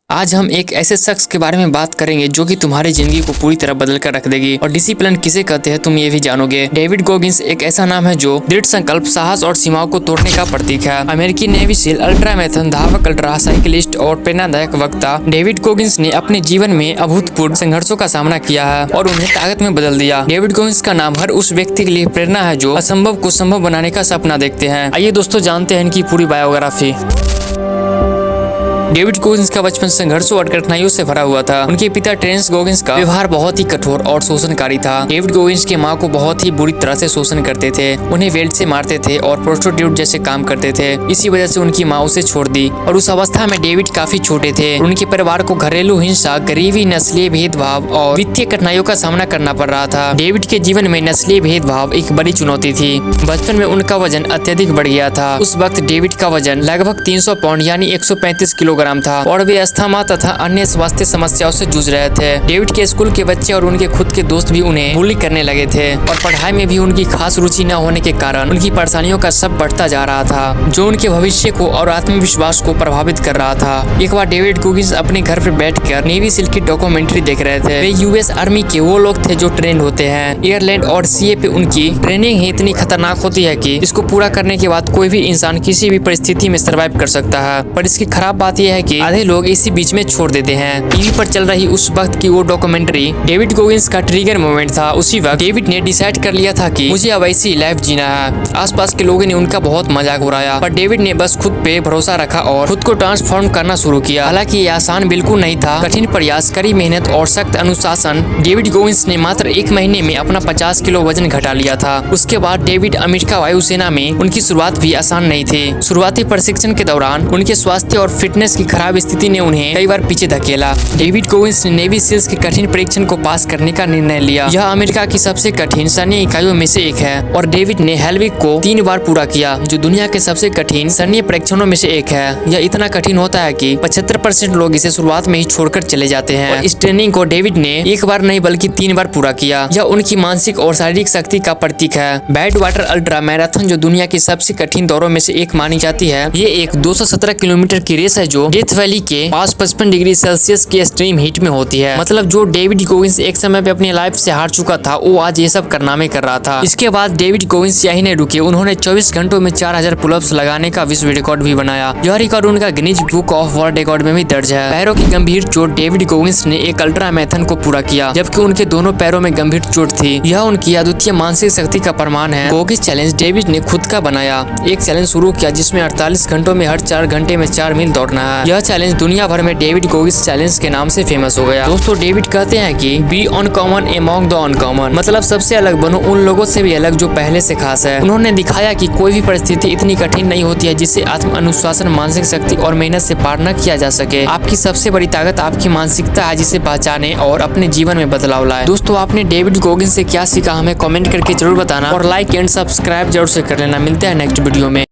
आज हम एक ऐसे शख्स के बारे में बात करेंगे जो कि तुम्हारी जिंदगी को पूरी तरह बदल कर रख देगी। और डिसिप्लिन किसे कहते हैं तुम ये भी जानोगे। डेविड गोगिंस एक ऐसा नाम है जो दृढ़ संकल्प, साहस और सीमाओं को तोड़ने का प्रतीक है। अमेरिकी नेवी सील, अल्ट्रा मैराथन धावक, अल्ट्रा साइकिलिस्ट और प्रेरणादायक वक्ता डेविड गोगिंस ने अपने जीवन में अभूतपूर्व संघर्षों का सामना किया है और उन्हें ताकत में बदल दिया। डेविड गोगिंस का नाम हर उस व्यक्ति के लिए प्रेरणा है जो असंभव को संभव बनाने का सपना देखते हैं। आइए दोस्तों जानते हैं इनकी पूरी बायोग्राफी। डेविड गोगिंस का बचपन संघर्षों और कठिनाइयों से भरा हुआ था। उनके पिता टेरेंस गोगिंस का व्यवहार बहुत ही कठोर और शोषणकारी था। डेविड गोगिंस की मां को बहुत ही बुरी तरह से शोषण करते थे, उन्हें बेल्ट से मारते थे और प्रोस्टिट्यूट जैसे काम करते थे। इसी वजह से उनकी मां उसे छोड़ दी और उस अवस्था में डेविड काफी छोटे थे। उनके परिवार को घरेलू हिंसा, गरीबी, नस्लीय भेदभाव और वित्तीय कठिनाइयों का सामना करना पड़ रहा था। डेविड के जीवन में नस्लीय भेदभाव एक बड़ी चुनौती थी। बचपन में उनका वजन अत्यधिक बढ़ गया था। उस वक्त डेविड का वजन लगभग 300 पाउंड यानी 135 किलोग्राम था और वे अस्थमा तथा अन्य स्वास्थ्य समस्याओं से जूझ रहे थे। डेविड के स्कूल के बच्चे और उनके खुद के दोस्त भी उन्हें बुली करने लगे थे और पढ़ाई में भी उनकी खास रुचि न होने के कारण उनकी परेशानियों का सब बढ़ता जा रहा था, जो उनके भविष्य को और आत्मविश्वास को प्रभावित कर रहा था। एक बार डेविड गोगिंस अपने घर पर बैठकर नेवी सील की डॉक्यूमेंट्री देख रहे थे। वे यूएस आर्मी के वो लोग थे जो ट्रेन होते हैं। एयरलैंड और सीए पे उनकी ट्रेनिंग ही इतनी खतरनाक होती है कि इसको पूरा करने के बाद कोई भी इंसान किसी भी परिस्थिति में सर्वाइव कर सकता है। पर इसकी खराब बात यह है कि आधे लोग इसी बीच में छोड़ देते हैं। टीवी पर चल रही उस वक्त की वो डॉक्यूमेंट्री डेविड गोगिंस का ट्रिगर मोमेंट था। उसी वक्त डेविड ने डिसाइड कर लिया था कि मुझे अब ऐसी लाइफ जीना है। आसपास के लोगों ने उनका बहुत मजाक उड़ाया पर डेविड ने बस खुद पे भरोसा रखा और खुद को ट्रांसफॉर्म करना शुरू किया। हालांकि ये आसान बिल्कुल नहीं था। कठिन प्रयास, कड़ी मेहनत और सख्त अनुशासन। डेविड गोगिंस ने मात्र 1 महीने में अपना 50 किलो वजन घटा लिया था। उसके बाद डेविड अमेरिका वायुसेना में उनकी शुरुआत भी आसान नहीं थी। शुरुआती प्रशिक्षण के दौरान उनके स्वास्थ्य और फिटनेस की खराब स्थिति ने उन्हें कई बार पीछे धकेला। डेविड गोगिंस ने नेवी सील्स के कठिन परीक्षण को पास करने का निर्णय लिया। यह अमेरिका की सबसे कठिन सैन्य इकाइयों में से एक है और डेविड ने हेलविक को 3 बार पूरा किया, जो दुनिया के सबसे कठिन सैन्य परीक्षणों में से एक है। यह इतना कठिन होता है कि 75% लोग इसे शुरुआत में ही छोड़कर चले जाते हैं। और इस ट्रेनिंग को डेविड ने 1 बार नहीं बल्कि 3 बार पूरा किया। यह उनकी मानसिक और शारीरिक शक्ति का प्रतीक है। बैड वाटर अल्ट्रा मैराथन, जो दुनिया की सबसे कठिन दौरों में से एक मानी जाती है, ये एक 217 किलोमीटर की रेस है जो डेथ वैली के पास 55 डिग्री सेल्सियस की एक्सट्रीम हीट में होती है। मतलब जो डेविड गोगिंस एक समय पे अपनी लाइफ से हार चुका था, वो आज ये सब कारनामे कर रहा था। इसके बाद डेविड गोगिंस यही नहीं रुके, उन्होंने 24 घंटों में 4000 पुलअप्स लगाने का विश्व रिकॉर्ड भी बनाया। यह रिकॉर्ड उनका Guinness book of world record में भी दर्ज है। पैरों की गंभीर चोट, डेविड गोगिंस ने एक अल्ट्रा मैराथन को पूरा किया जबकि उनके दोनों पैरों में गंभीर चोट थी। यह उनकी अद्वितीय मानसिक शक्ति का प्रमाण है। गोगिंस चैलेंज डेविड ने खुद का बनाया। एक चैलेंज शुरू किया जिसमें 48 घंटों में हर 4 घंटे में 4 मील दौड़ना है। यह चैलेंज दुनिया भर में डेविड गोगिंस चैलेंज के नाम से फेमस हो गया। दोस्तों, डेविड कहते हैं कि be uncommon among the uncommon, मतलब सबसे अलग बनो, उन लोगों से भी अलग जो पहले से खास है। उन्होंने दिखाया कि कोई भी परिस्थिति इतनी कठिन नहीं होती है जिसे आत्म अनुशासन, मानसिक शक्ति और मेहनत से पार न किया जा सके। आपकी सबसे बड़ी ताकत आपकी मानसिकता है, जिसे पहचाने और अपने जीवन में बदलाव लाए। दोस्तों, आपने डेविड गोगिंस से क्या सीखा हमें कमेंट करके जरूर बताना और लाइक एंड सब्सक्राइब जरूर से कर लेना। मिलते हैं नेक्स्ट वीडियो में।